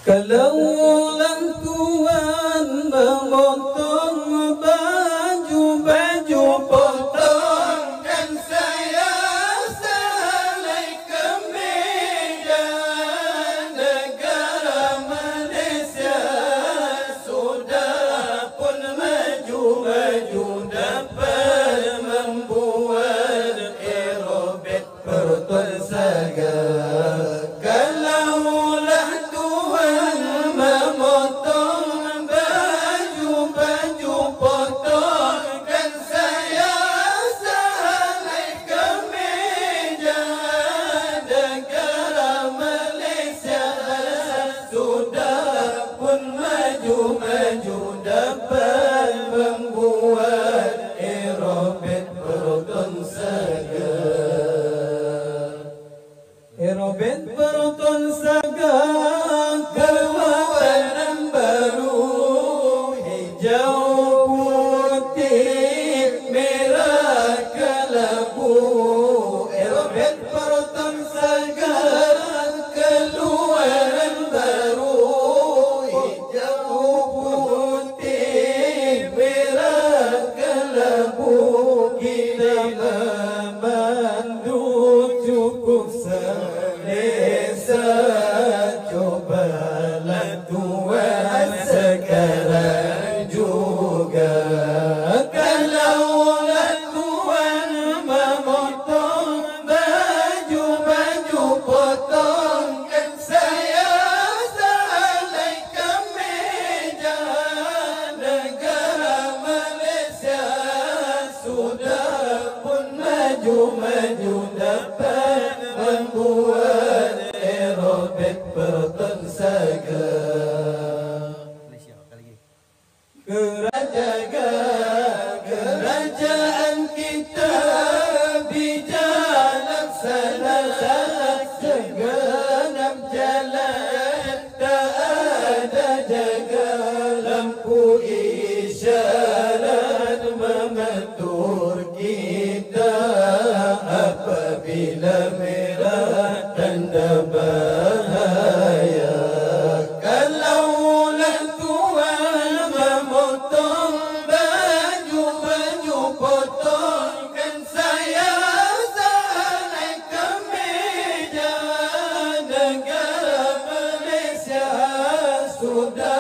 Kalaulah Tuhan memotong baju-baju potong, kan saya selai kemeja. Negara Malaysia sudah pun maju-maju, dapat membuat aerobik perutun saga. Kalaulah Tuhan memotong baju-baju potong, kan saya selai kemeja. Negara Malaysia sudah pun maju-maju, dapat membuat aerobik perutun segar. Aerobik perutun segar, keluaran baru, hijau, putih, merah, kelabu. Aerobik perutun segar, keluaran baru, hijau, putih, merah, kelabu. Kita memandu cukup selesa, cobalah Tuhan sekarang juga. Kalaulah Tuhan memotong baju-baju potong, kan saya selai kemeja. Negara Malaysia sudah pun maju-maju, dapat membuat aerobik perutun segar. Kerajaan kita bijak laksana segenap jalan, tak ada jaga lampu isyarat mengatur kita. Apabila merah tanda bahaya, kalaulah Tuhan memotong baju-baju potong, kan saya selai kemeja. Negara Malaysia sudah